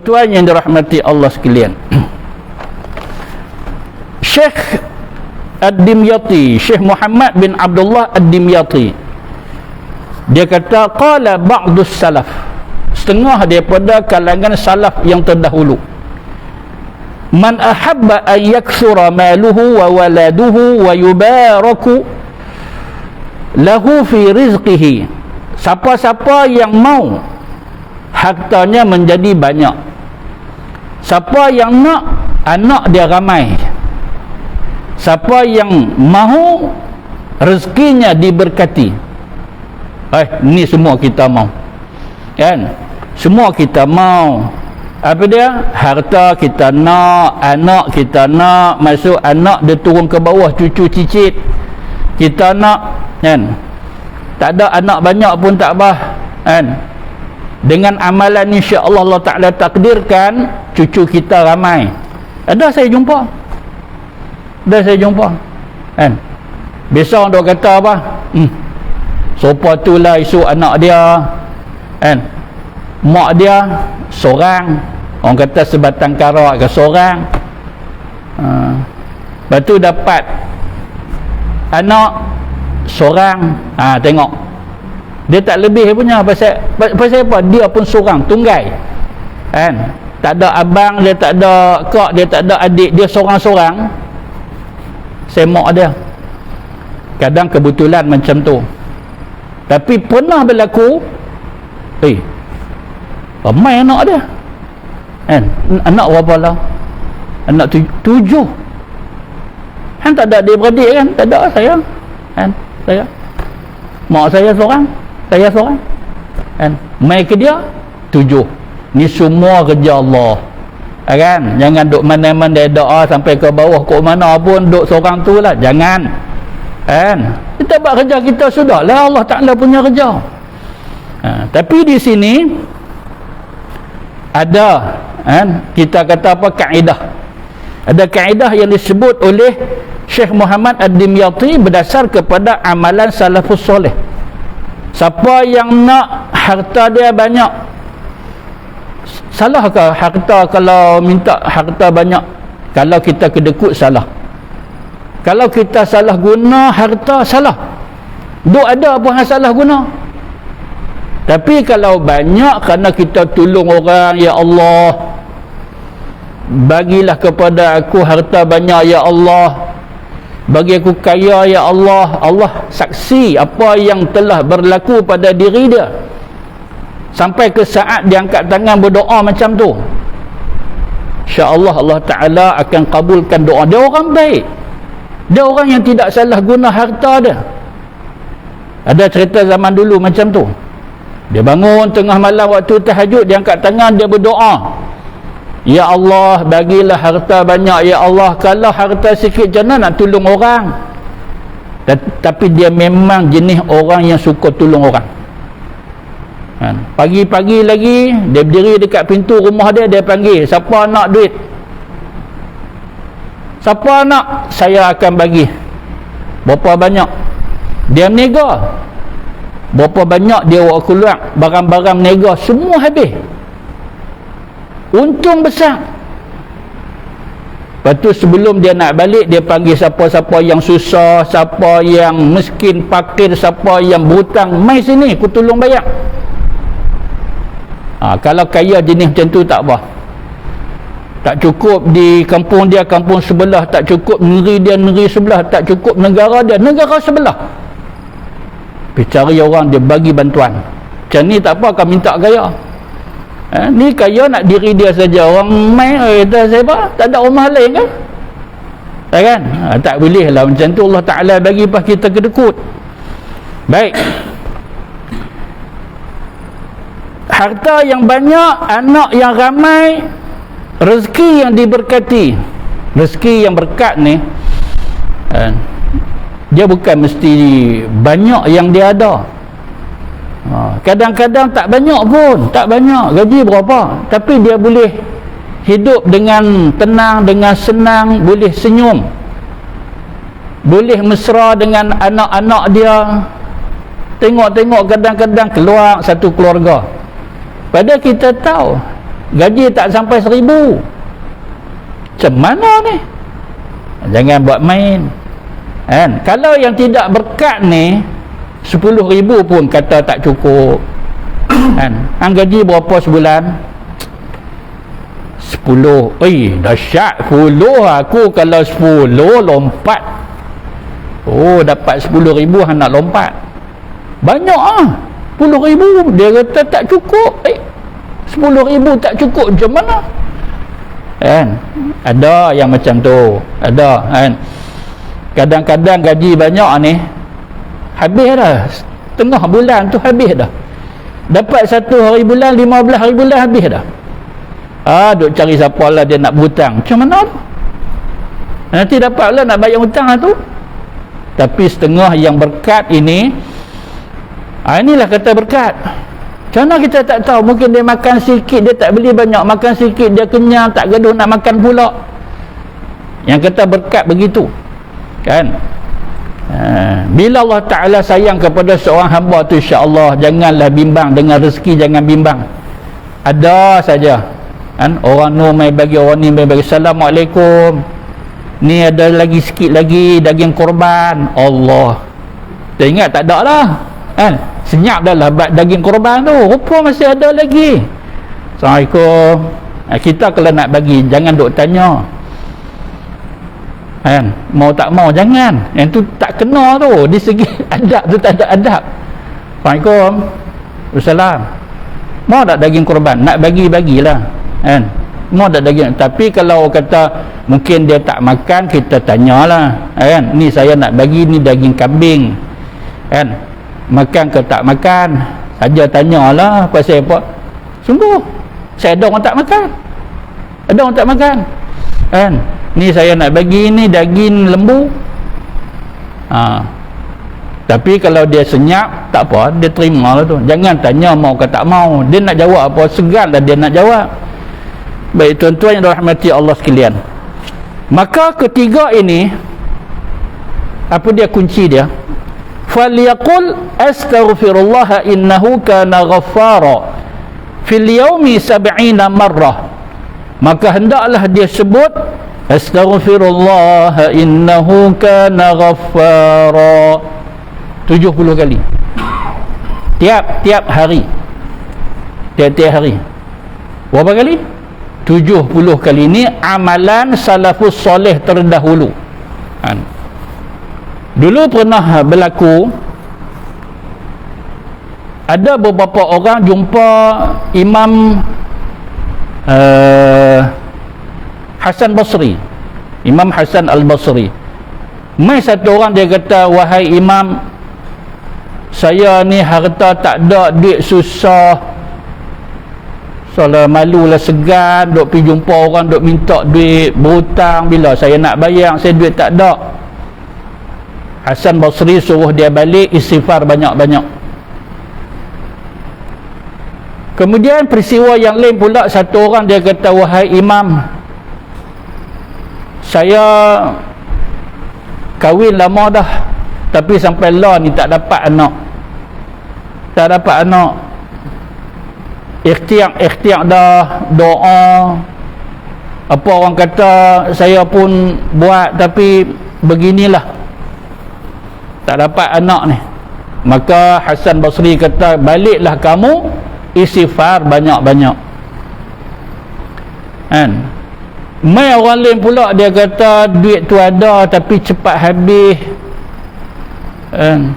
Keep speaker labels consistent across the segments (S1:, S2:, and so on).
S1: Tuan yang dirahmati Allah sekalian, Syekh Ad-Dimyati, Syekh Muhammad bin Abdullah Ad-Dimyati, dia kata qala ba'dus salaf, setengah daripada kalangan salaf yang terdahulu, man ahabba an yakthura maluhu wa waladuhu wa yubaraku lahu fi rizqihi, siapa-siapa yang mau hartanya menjadi banyak, siapa yang nak anak dia ramai, siapa yang mahu rezekinya diberkati, ni semua kita mau, kan? Semua kita mau. Apa dia? Harta kita nak, anak kita nak, masuk anak dia turun ke bawah, cucu cicit kita nak, kan? Tak ada anak banyak pun tak apa, kan? Dengan amalan insya-Allah Allah Taala takdirkan cucu kita ramai. Ada saya jumpa, kan? Besok dia kata apa? Sopa tu lah isu anak dia, kan? Mak dia seorang, orang kata sebatang kara ke seorang. Lepas tu dapat anak seorang. Tengok dia tak lebih punya, pasal apa? Dia pun seorang, tunggai, kan? Tak ada abang dia, tak ada kak dia, tak ada adik dia, seorang-seorang. Semak dia. Kadang kebetulan macam tu. Tapi pernah berlaku ramai anak dia, kan? Anak berapa lah? Anak 7. Kan tak ada adik-beradik, kan? Tak ada saya, kan? Saya, mak saya seorang, saya seorang, kan? Mai ke dia 7. Ni semua kerja Allah, kan? Jangan duk mana-mana doa sampai ke bawah kok mana pun duk seorang tu lah, jangan, kan? Kita buat kerja kita sudah lah, Allah Ta'ala punya kerja. Tapi di sini ada, kan? Kita kata apa? Kaedah. Ada kaedah yang disebut oleh Syekh Muhammad Ad-Dimyati berdasar kepada amalan salafus soleh. Siapa yang nak harta dia banyak, salahkah harta kalau minta harta banyak? Kalau kita kedekut, salah. Kalau kita salah guna harta, salah. Duk ada apa yang salah guna. Tapi kalau banyak kerana kita tolong orang, ya Allah, bagilah kepada aku harta banyak, ya Allah, bagi aku kaya, ya Allah. Allah saksi apa yang telah berlaku pada diri dia, sampai ke saat dia angkat tangan berdoa macam tu, insya-Allah Allah Ta'ala akan kabulkan doa dia. Orang baik, dia orang yang tidak salah guna harta dia. Ada cerita zaman dulu macam tu, dia bangun tengah malam waktu tahajud, dia angkat tangan, dia berdoa, ya Allah, bagilah harta banyak, ya Allah. Kalau harta sikit macam mana nak tolong orang? Tapi dia memang jenis orang yang suka tolong orang, kan? Pagi-pagi lagi dia berdiri dekat pintu rumah dia, dia panggil, siapa nak duit, siapa nak, saya akan bagi. Berapa banyak? Dia menega. Berapa banyak dia bawa keluar, barang-barang menega semua habis, untung besar. Lepas tu sebelum dia nak balik, dia panggil siapa-siapa yang susah, siapa yang miskin, fakir, siapa yang berhutang, mai sini, aku tolong bayar. Kalau kaya jenis macam tu tak apa, tak cukup di kampung dia, kampung sebelah tak cukup, negeri dia, negeri sebelah tak cukup, negara dia, negara sebelah, pergi cari orang, dia bagi bantuan. Macam ni tak apa, akan minta kaya. Ni kaya nak diri dia saja, orang main tak ada rumah lain, kan? Kan? Tak boleh lah macam tu. Allah Ta'ala bagi pas kita kedekut. Baik, harta yang banyak, anak yang ramai, rezeki yang diberkati. Rezeki yang berkat ni, dia bukan mesti banyak yang dia ada. Kadang-kadang tak banyak pun, tak banyak, gaji berapa, tapi dia boleh hidup dengan tenang, dengan senang, boleh senyum, boleh mesra dengan anak-anak dia. Tengok-tengok kadang-kadang keluar satu keluarga, padahal kita tahu gaji tak sampai 1,000. Macam mana ni? Jangan buat main kan. Kalau yang tidak berkat ni 10,000 pun kata tak cukup kan. Hang gaji berapa sebulan? 10. Dahsyat 10. Aku kalau 10 lompat. Dapat 10,000 hang nak lompat. Banyak 10,000. Dia kata tak cukup. 10,000 tak cukup macam mana kan? Ada yang macam tu, ada kan. Kadang-kadang gaji banyak ni habis dah, tengah bulan tu habis dah. Dapat 1 hari bulan, 15 hari bulan habis dah. Duk cari siapa lah dia nak berhutang. Macam mana tu? Nanti dapat lah nak bayar hutang lah tu. Tapi setengah yang berkat ini, inilah kata berkat. Macam mana kita tak tahu? Mungkin dia makan sikit, dia tak beli banyak. Makan sikit, dia kenyang, tak gaduh nak makan pula. Yang kata berkat begitu kan. Bila Allah Ta'ala sayang kepada seorang hamba tu, insya-Allah janganlah bimbang dengan rezeki, jangan bimbang. Ada saja kan, orang ni mai bagi, orang ni mai bagi. Assalamualaikum, ni ada lagi sikit lagi daging korban. Allah, dia ingat tak ada lah kan, senyap dah lah daging korban tu, rupa masih ada lagi. Assalamualaikum. Kita kalau nak bagi jangan duk tanya kan, mau tak mau jangan. Yang tu tak kena tu, di segi adab tu tak ada adab. Assalamualaikum. Wassalam. Mau tak daging korban? Nak bagi-bagilah kan. Mau tak daging. Tapi kalau kata mungkin dia tak makan, kita tanyalah kan, ni saya nak bagi, ni daging kambing kan, makan ke tak makan, saja tanyalah. Pasal apa? Sungguh saya ada orang tak makan, ada orang tak makan kan. Ni saya nak bagi, ni daging lembu. Tapi kalau dia senyap, tak apa, dia terima lah tu. Jangan tanya mau ke tak mau. Dia nak jawab apa, segan lah dia nak jawab. Baik tuan-tuan yang dirahmati Allah sekalian, maka ketiga ini, apa dia kunci dia? Falyaqul astaghfirullah innahu kana ghaffara fil yaumi 70 marrah. Maka hendaklah dia sebut astaghfirullah innahu kana ghaffara 70 kali tiap hari. Tiap-tiap hari berapa kali? 70 kali. Ini amalan salafus soleh terdahulu kan. Dulu pernah berlaku, ada beberapa orang jumpa Imam Hasan Basri, Imam Hasan Al-Basri. Mai satu orang dia kata, wahai Imam, saya ni harta tak ada, duit susah, soalnya malulah, segan duk pergi jumpa orang, duk minta duit, berhutang, bila saya nak bayar, saya duit tak ada. Hasan Basri suruh dia balik istighfar banyak-banyak. Kemudian peristiwa yang lain pula, satu orang dia kata, wahai Imam, saya kahwin lama dah, tapi sampai lah ni tak dapat anak. Tak dapat anak. Ikhtiar dah, doa, apa orang kata, saya pun buat, tapi beginilah, tak dapat anak ni. Maka Hasan Basri kata, baliklah kamu istighfar banyak-banyak kan. Mai orang lain pula dia kata, duit tu ada tapi cepat habis kan.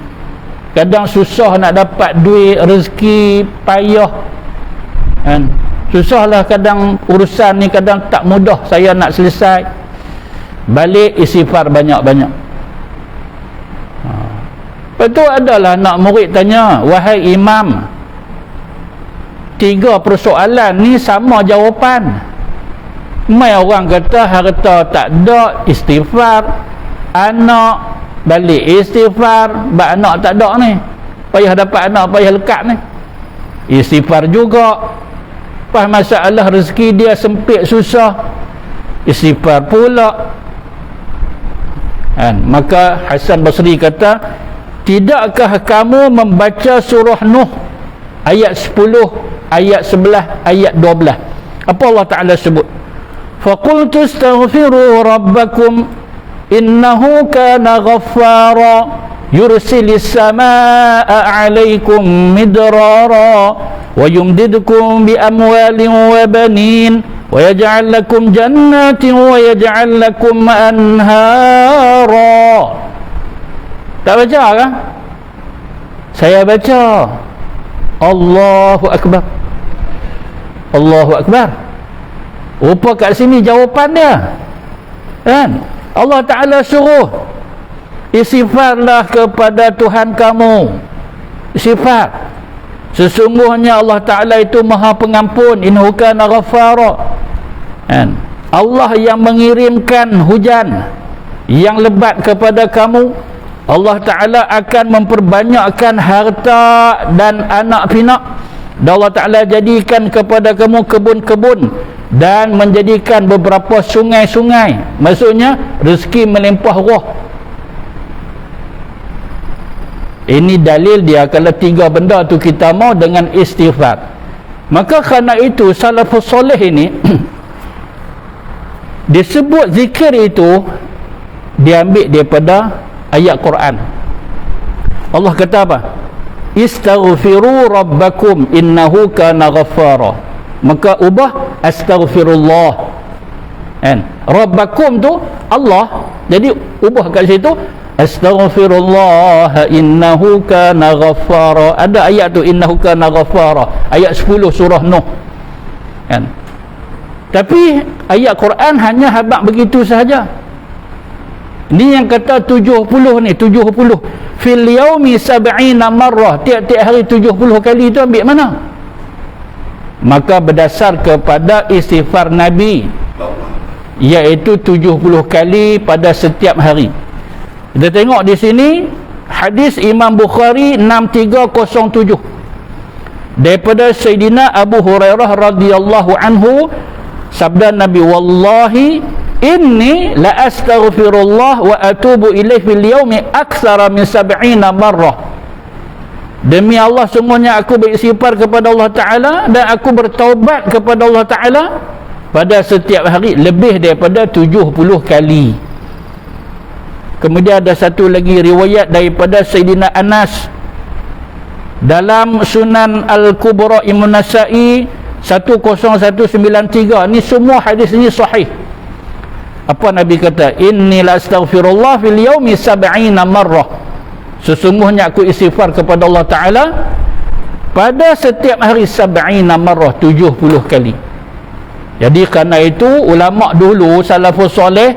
S1: Kadang susah nak dapat duit, rezeki payah kan. Susahlah kadang urusan ni, kadang tak mudah saya nak selesai. Balik istighfar banyak-banyak. Lepas tu adalah anak murid tanya, wahai Imam, 3 persoalan ni sama jawapan. Mai orang kata harta tak ada, istighfar, anak, balik istighfar, anak tak ada ni, payah dapat anak, payah lekat ni, istighfar juga. Pas masalah rezeki dia sempit susah, istighfar pula kan. Maka Hasan Basri kata, tidakkah kamu membaca surah Nuh ayat 10, ayat 11, ayat 12? Apa Allah Ta'ala sebut? Faqultu astaghfiru rabbakum innahu kana ghaffara yursilis samaa'a 'alaikum midrara wa yumdidkum bi amwalin wa banin wa yaj'al lakum jannatin wa yaj'al lakum anhara. Tak baca kan? Saya baca. Allahu Akbar. Allahu Akbar. Rupa kat sini jawapan dia. Kan? Allah Ta'ala suruh istighfarlah kepada Tuhan kamu. Istighfar. Sesungguhnya Allah Ta'ala itu Maha Pengampun. Innahu kana ghaffara. Kan? Allah yang mengirimkan hujan yang lebat kepada kamu. Allah Ta'ala akan memperbanyakkan harta dan anak pinak. Dan Allah Ta'ala jadikan kepada kamu kebun-kebun dan menjadikan beberapa sungai-sungai. Maksudnya rezeki melimpah ruah. Ini dalil dia kalau 3 benda tu kita mau dengan istighfar. Maka kerana itu salafus soleh ini disebut zikir itu diambil daripada ayat Quran. Allah kata apa? Istaghfiru rabbakum innahu kana ghaffara. Maka ubah astaghfirullah. Kan? Rabbakum tu Allah. Jadi ubah kat situ astaghfirullah innahu kana ghaffara. Ada ayat tu innahu kana ghaffara. Ayat 10 surah Nuh. Kan? Tapi ayat Quran hanya habaq begitu sahaja. Ni yang kata 70 ni, 70 fil yaumi 70 marrah, tiap-tiap hari 70 kali tu ambil mana? Maka berdasar kepada istighfar Nabi, iaitu 70 kali pada setiap hari. Kita tengok di sini hadis Imam Bukhari 6307 daripada Sayyidina Abu Hurairah radhiyallahu anhu, sabda Nabi, wallahi inni la astaghfirullah wa atubu ilaih fil yaumi aktsara min 70 marrah. Demi Allah, sungguhnya aku beristighfar kepada Allah Ta'ala dan aku bertaubat kepada Allah Ta'ala pada setiap hari lebih daripada 70 kali. Kemudian ada satu lagi riwayat daripada Sayyidina Anas dalam Sunan Al-Kubra Imam Nasa'i 10193. Ni semua hadis ni sahih. Apa Nabi kata? Inni la astaghfirullah fil yaumi 70 marrah. Sesungguhnya aku istighfar kepada Allah Ta'ala pada setiap hari 70 marrah, 70 kali. Jadi kerana itu ulama dulu salafus soleh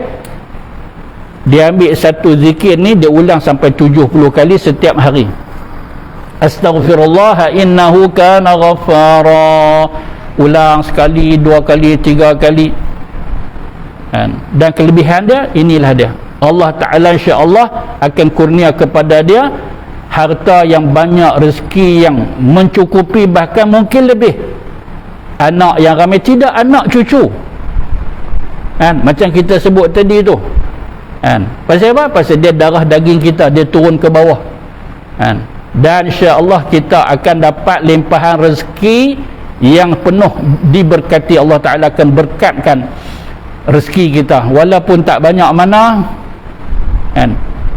S1: dia ambil satu zikir ni dia ulang sampai 70 kali setiap hari. Astaghfirullah innahu kana ghaffara. Ulang sekali, 2 kali, 3 kali. Dan kelebihan dia inilah dia, Allah Ta'ala insya-Allah akan kurnia kepada dia harta yang banyak, rezeki yang mencukupi, bahkan mungkin lebih, anak yang ramai, tidak anak cucu. Macam kita sebut tadi tu. Pasal apa? Pasal dia darah daging kita, dia turun ke bawah. Dan insya-Allah kita akan dapat limpahan rezeki yang penuh, diberkati. Allah Ta'ala akan berkatkan rezeki kita, walaupun tak banyak mana,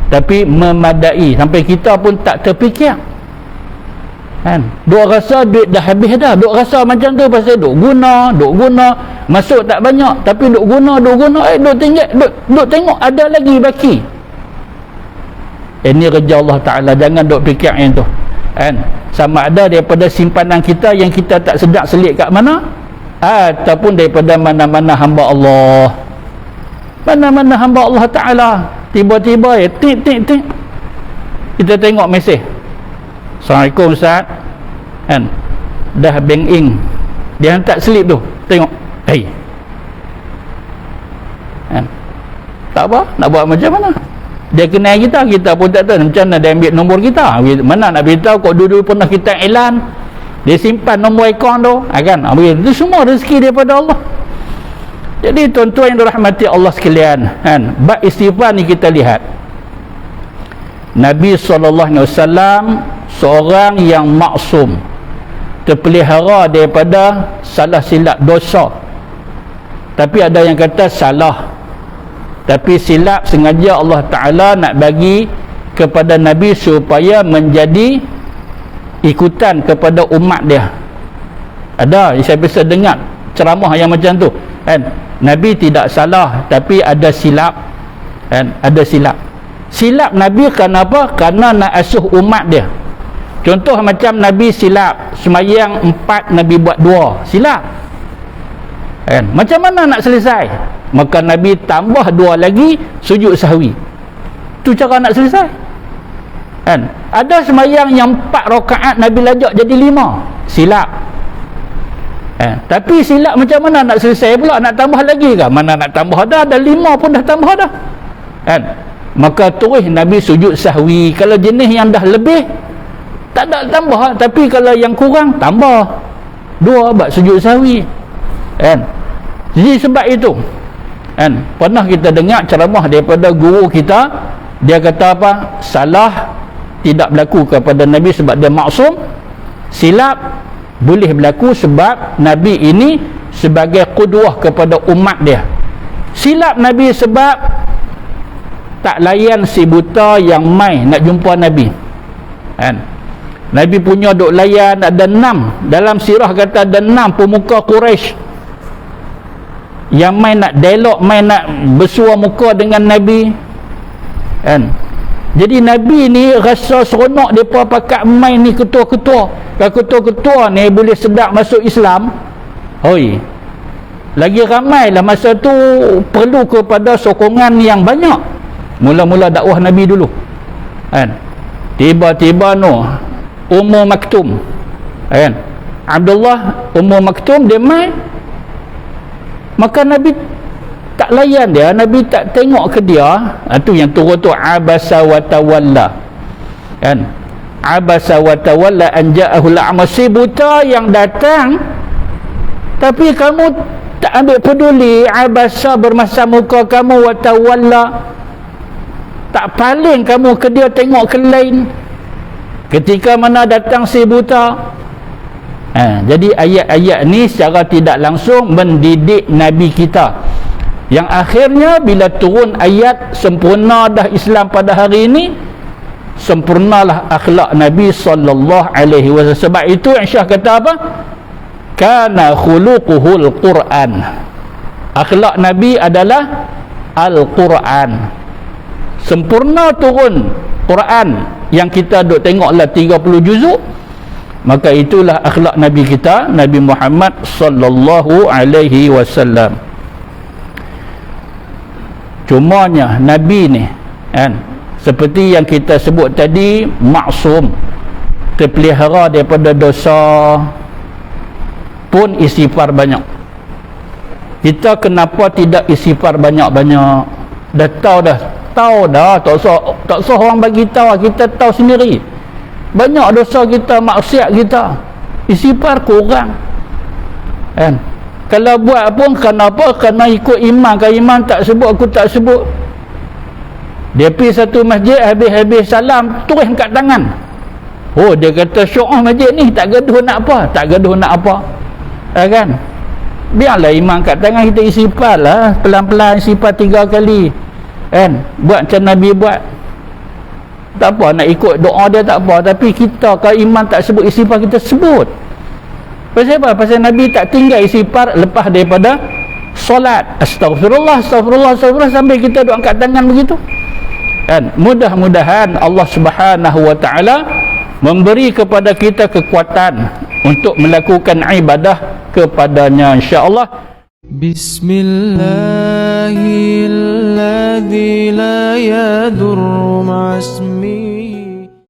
S1: tapi memadai sampai kita pun tak terfikir. Duk rasa duit dah habis dah, duk rasa macam tu pasal duk guna, masuk tak banyak, tapi duk guna, duk tengok ada lagi baki. Ini kerja Allah Ta'ala, jangan duk fikir yang tu. Sama ada daripada simpanan kita yang kita tak sedar selit kat mana, ataupun daripada mana-mana hamba Allah. Mana-mana hamba Allah Ta'ala tiba-tiba tik kita tengok mesej, Assalamualaikum Ustaz, dah bank in, dia hantar slip tu, tengok, tak apa, nak buat macam mana? Dia kenal kita pun tak tahu macam mana dia ambil nombor kita. Mana nak beritahu kok dulu pernah kita iklan, dia simpan nombor akaun tu, itu semua rezeki daripada Allah. Jadi tuan-tuan yang dirahmati Allah sekalian, bab istighfar ni kita lihat Nabi SAW seorang yang maksum, terpelihara daripada salah silap dosa. Tapi ada yang kata salah, tapi silap sengaja Allah Ta'ala nak bagi kepada Nabi supaya menjadi ikutan kepada umat dia. Ada, saya biasa dengar ceramah yang macam tu kan. Nabi tidak salah tapi ada silap kan, ada silap. Silap Nabi kenapa? Kerana nak asuh umat dia. Contoh macam Nabi silap semayang 4, Nabi buat 2, silap kan. Macam mana nak selesai? Maka Nabi tambah 2 lagi sujud sahwi. Tu cara nak selesai kan. Ada semayang yang 4 rakaat Nabi lajak jadi 5, silap tapi silap macam mana nak selesai pula? Nak tambah lagi ke? Mana nak tambah dah, ada 5 pun dah tambah dah kan. Maka terus Nabi sujud sahwi. Kalau jenis yang dah lebih tak ada tambah, tapi kalau yang kurang tambah 2 buat sujud sahwi kan. Jadi sebab itu kan, pernah kita dengar ceramah daripada guru kita, dia kata apa? Salah tidak berlaku kepada Nabi sebab dia maksum. Silap boleh berlaku sebab Nabi ini sebagai qudwah kepada umat dia. Silap Nabi sebab tak layan si buta yang mai nak jumpa Nabi kan. Nabi punya duk layan ada 6, dalam sirah kata ada 6 pemuka Quraisy yang mai nak dialog, mai nak bersua muka dengan Nabi kan. Jadi Nabi ni rasa seronok depa pakat main ni ketua-ketua. Kalau ketua-ketua ni boleh sedap masuk Islam, hoi, lagi ramai lah masa tu perlu kepada sokongan yang banyak. Mula-mula dakwah Nabi dulu kan. Tiba-tiba Ummu Maktum kan, Abdullah Ummu Maktum dia main, maka Nabi tak layan dia, Nabi tak tengok ke dia. Tu yang turun tu abasa wa tawalla kan. Abasa wa tawalla an ja'ahul a'ma, si buta yang datang tapi kamu tak ambil peduli. Abasa bermasa muka kamu, wa tawalla tak paling kamu ke dia, tengok ke lain ketika mana datang si buta. Jadi ayat-ayat ni secara tidak langsung mendidik Nabi kita, yang akhirnya bila turun ayat sempurna dah Islam pada hari ini, sempurnalah akhlak Nabi SAW. Sebab itu Aisyah kata apa? Kana khuluquhul Quran, akhlak Nabi adalah Al-Quran. Sempurna turun Quran yang kita duk tengoklah 30 juzuk, maka itulah akhlak Nabi kita, Nabi Muhammad sallallahu alaihi wasallam. Cumanya Nabi ni kan, seperti yang kita sebut tadi, maksum, terpelihara daripada dosa, pun istighfar banyak. Kita kenapa tidak istighfar banyak-banyak? Dah tahu dah, tak usah orang bagi tahu, kita tahu sendiri. Banyak dosa kita, maksiat kita, istighfar kurang kan. Kalau buat pun kenapa? Kerana ikut imam. Kalau imam tak sebut, aku tak sebut. Dia pergi satu masjid, habis-habis salam terus angkat tangan. Oh, dia kata syu'ah masjid ni tak gaduh nak apa, tak gaduh nak apa kan. Biarlah imam angkat tangan, kita istighfar lah pelan-pelan, istighfar 3 kali kan. Buat macam Nabi buat, tak apa nak ikut doa dia, tak apa. Tapi kita kalau imam tak sebut istighfar, kita sebut. Pasal apa? Pasal Nabi tak tinggal istighfar lepas daripada solat. Astaghfirullah, astaghfirullah, astaghfirullah, sampai kita duk angkat tangan begitu kan. Mudah-mudahan Allah Subhanahu wa ta'ala memberi kepada kita kekuatan untuk melakukan ibadah kepadanya, insya-Allah. Bismillahirrahmanirrahim. La yadurru ma'as